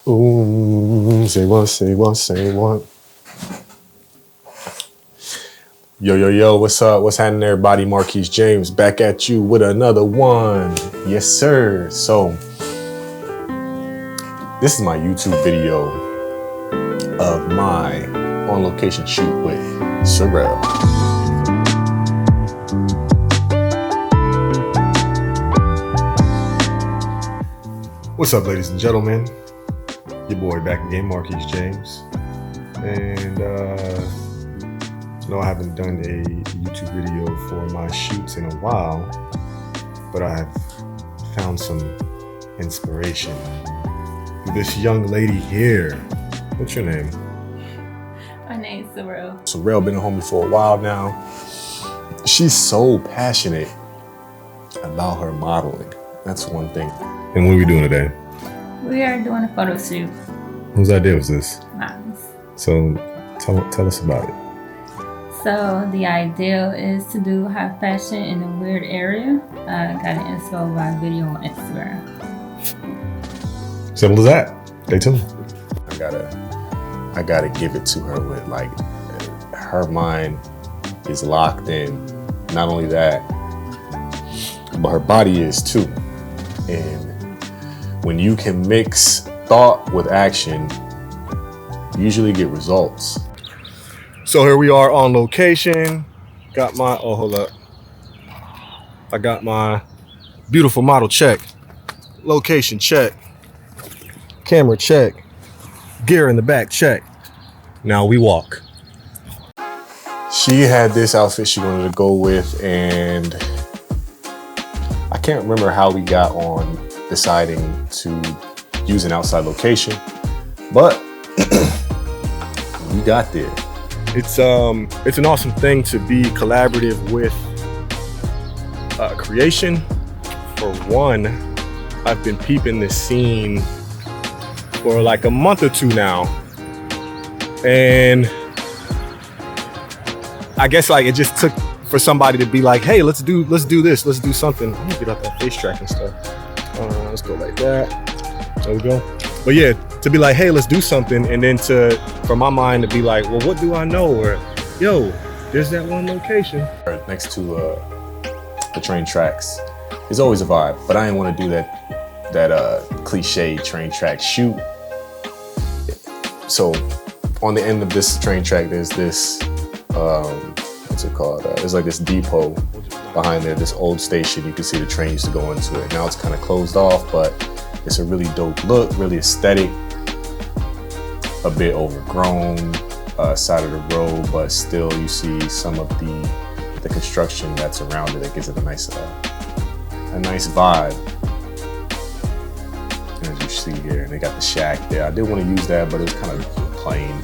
Ooh, say what, say what, say what. Yo, yo, yo, what's up? What's happening, everybody? MarqueseJames back at you with another one. Yes, sir. So, this is my YouTube video of my on-location shoot with Sirell. What's up, ladies and gentlemen? Your boy back again, MarqueseJames. And, no, I haven't done a YouTube video for my shoots in a while, but I have found some inspiration. This young lady here, what's your name? My name's Sirell. Sirell been a homie for a while now. She's so passionate about her modeling. That's one thing. And what are we doing today? We are doing a photo shoot. Whose idea was this? Mine. So tell us about it. So the idea is to do high fashion in a weird area. I got it inspo by a video on Instagram. Simple as that. Stay tuned. I gotta give it to her with, like, her mind is locked in. Not only that, but her body is too. And when you can mix thought with action, you usually get results. So here we are on location. Got my, oh, hold up. I got my beautiful model check. Location check. Camera check. Gear in the back check. Now we walk. She had this outfit she wanted to go with, and I can't remember how we got on deciding to use an outside location, but we got there. It's an awesome thing to be collaborative with creation. For one, I've been peeping this scene for like a month or two now, and I guess like it just took for somebody to be like, hey, let's do this, let's do something. I'm gonna get out that face tracking stuff. Let's go like that. There we go. But yeah, to be like, hey, let's do something, and then for my mind to be like, well, what do I know? Or, yo, there's that one location next to the train tracks. It's always a vibe, but I didn't want to do that cliche train track shoot. So on the end of this train track, there's this what's it called? There's like this depot behind there, this old station. You can see the train used to go into it. Now it's kind of closed off, but it's a really dope look, really aesthetic, a bit overgrown side of the road, but still you see some of the construction that's around it that gives it a nice vibe. As you see here, and they got the shack there. I did want to use that, but it was kind of plain.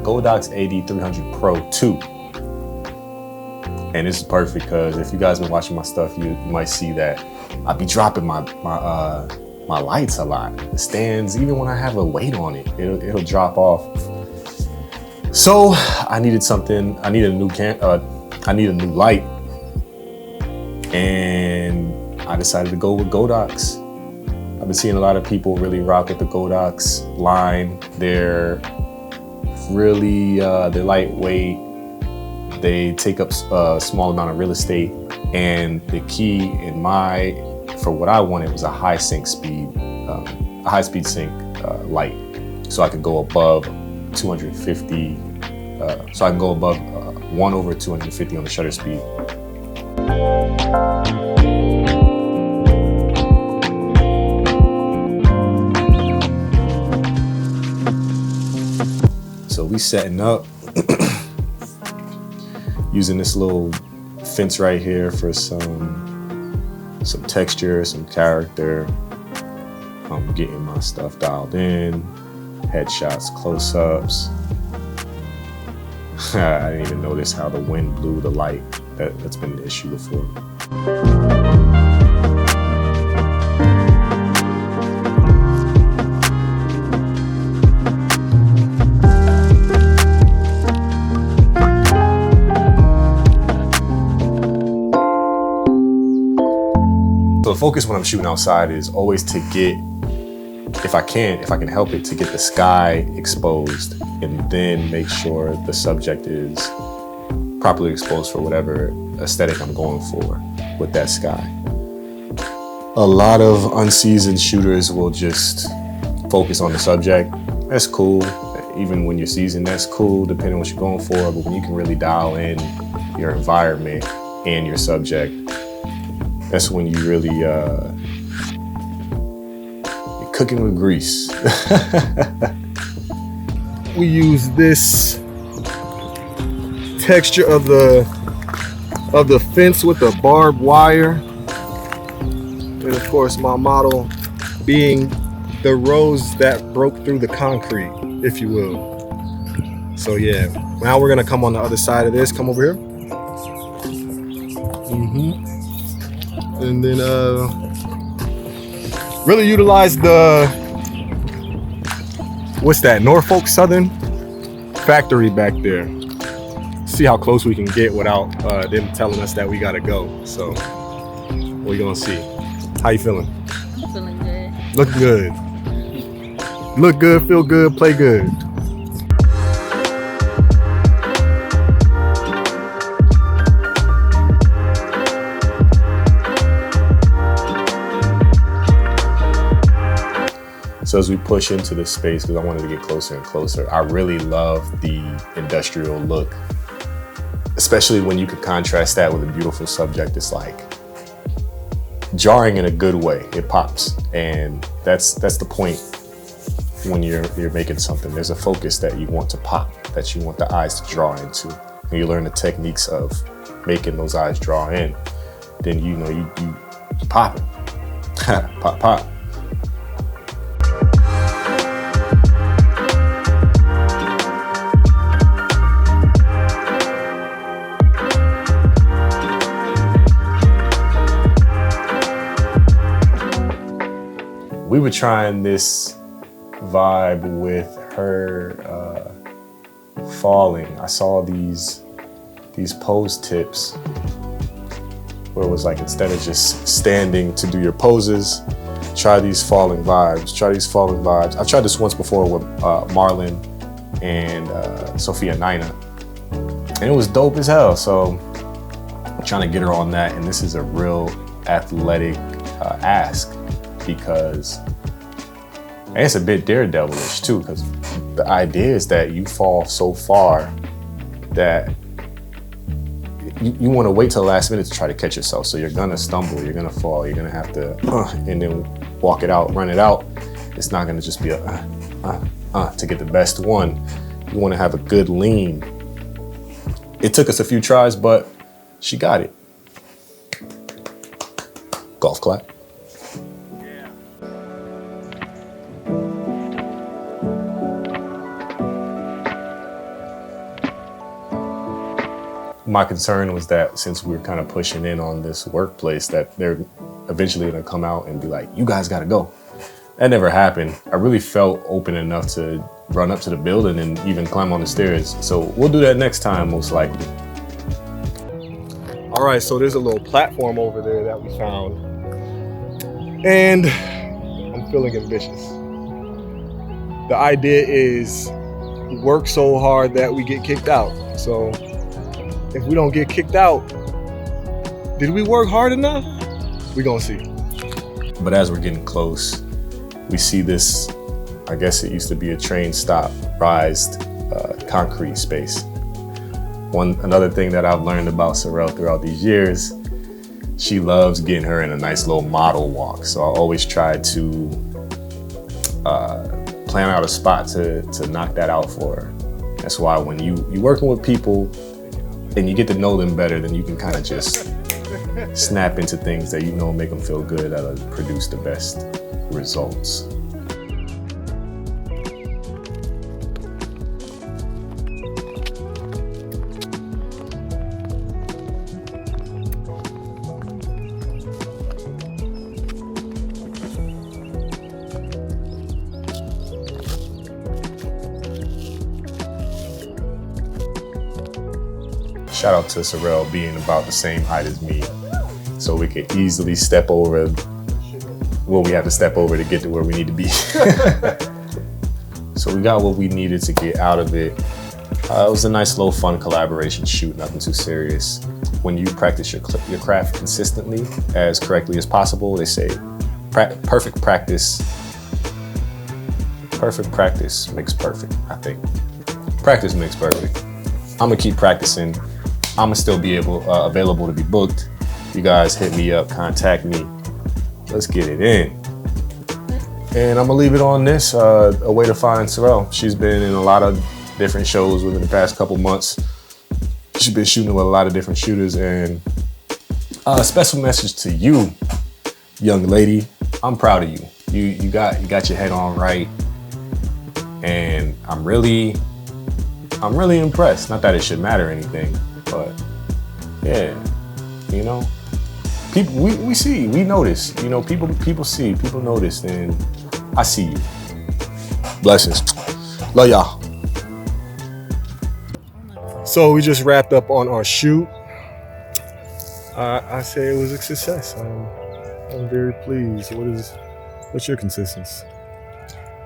Godox AD300 Pro 2. And this is perfect because if you guys been watching my stuff, you might see that I be dropping my lights a lot. The stands, even when I have a weight on it, it'll drop off. So I needed something. I need a new light, and I decided to go with Godox. I've been seeing a lot of people really rock with the Godox line. They're really they're lightweight, they take up a small amount of real estate, and the key for what I wanted was a high speed sync light, so I could go above 250, so I can go above 1/250 on the shutter speed. So we setting up using this little fence right here for some texture, some character. I'm getting my stuff dialed in, headshots, close-ups. I didn't even notice how the wind blew the light. That's been an issue before. focus when I'm shooting outside is always to get, if I can help it, to get the sky exposed and then make sure the subject is properly exposed for whatever aesthetic I'm going for with that sky. A lot of unseasoned shooters will just focus on the subject. That's cool. Even when you're seasoned, that's cool, depending on what you're going for. But when you can really dial in your environment and your subject, that's when you really, you're cooking with grease. We use this texture of the fence with the barbed wire, and of course my model being the rose that broke through the concrete, if you will. So yeah, now we're gonna come on the other side of this. Come over here. And then really utilize the, what's that, Norfolk Southern factory back there. See how close we can get without them telling us that we gotta go. So we're gonna see. How you feeling? Feeling good. Look good. Look good, feel good, play good. So as we push into this space, because I wanted to get closer and closer, I really love the industrial look, especially when you could contrast that with a beautiful subject. It's like jarring in a good way. It pops, and that's the point when you're making something. There's a focus that you want to pop, that you want the eyes to draw into, and you learn the techniques of making those eyes draw in. Then you pop it, pop pop. We were trying this vibe with her falling. I saw these pose tips where it was like, instead of just standing to do your poses, try these falling vibes. I've tried this once before with Marlon and Sophia Nina, and it was dope as hell. So I'm trying to get her on that, and this is a real athletic ask, because, and it's a bit daredevilish too, because the idea is that you fall so far that you want to wait till the last minute to try to catch yourself. So you're gonna stumble, you're gonna fall, you're gonna have to and then walk it out, run it out. It's not gonna just be a to get the best one. You want to have a good lean. It took us a few tries, but she got it. Golf clap. My concern was that since we were kind of pushing in on this workplace, that they're eventually gonna come out and be like, you guys gotta go. That never happened. I really felt open enough to run up to the building and even climb on the stairs. So we'll do that next time, most likely. All right, so there's a little platform over there that we found, and I'm feeling ambitious. The idea is work so hard that we get kicked out. So if we don't get kicked out, did we work hard enough? We're gonna see. But as we're getting close, we see this, I guess it used to be a train stop, raised concrete space. Another thing that I've learned about Sirell throughout these years, she loves getting her in a nice little model walk. So I always try to plan out a spot to knock that out for her. That's why when you're working with people and you get to know them better, then you can kind of just snap into things that you know make them feel good, that'll produce the best results. Shout out to Sirell being about the same height as me, so we could easily step over what we have to step over to get to where we need to be. So we got what we needed to get out of it. It was a nice little fun collaboration shoot, nothing too serious. When you practice your craft consistently, as correctly as possible, they say perfect practice makes perfect, I think. Practice makes perfect. I'm gonna keep practicing. I'm gonna still be available to be booked. You guys hit me up, contact me. Let's get it in. And I'm gonna leave it on this, a way to find Sirell. She's been in a lot of different shows within the past couple months. She's been shooting with a lot of different shooters, and a special message to you, young lady. I'm proud of you. You got your head on right, and I'm really impressed. Not that it should matter or anything, but yeah, you know, people we see, we notice. You know, people see, people notice, and I see you. Blessings. Love y'all. So we just wrapped up on our shoot. I say it was a success. I'm very pleased. What's your consistency?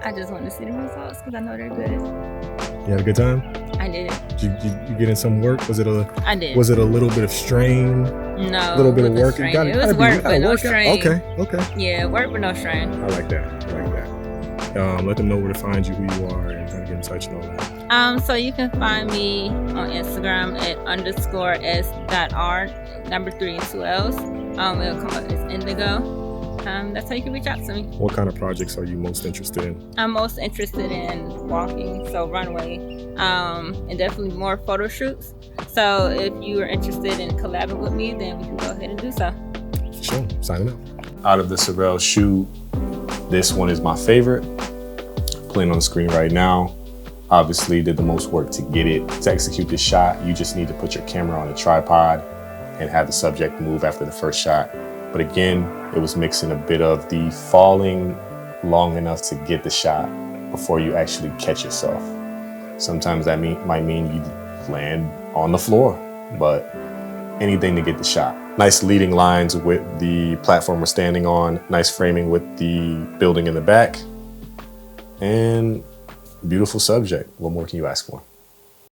I just want to see the results because I know they're good. You had a good time? I did. Did you get in some work? I did. Was it a little bit of strain? No. A little bit of work? Strain. It was work, but no strain. Okay. Yeah, work but no strain. I like that. Let them know where to find you, who you are, and how to get in touch and all that. So you can find me on Instagram at _s.r, number 3 and 2 L's. It'll come up as Indigo. That's how you can reach out to me. What kind of projects are you most interested in? I'm most interested in walking, so runway, and definitely more photo shoots. So if you are interested in collabing with me, then we can go ahead and do so. Sure. Signing up. Out of the Sirell shoot, this one is my favorite. Playing on the screen right now. Obviously did the most work to get it. To execute this shot, you just need to put your camera on a tripod and have the subject move after the first shot. But again, it was mixing a bit of the falling long enough to get the shot before you actually catch yourself. Sometimes that might mean you land on the floor, but anything to get the shot. Nice leading lines with the platform we're standing on, nice framing with the building in the back, and beautiful subject. What more can you ask for?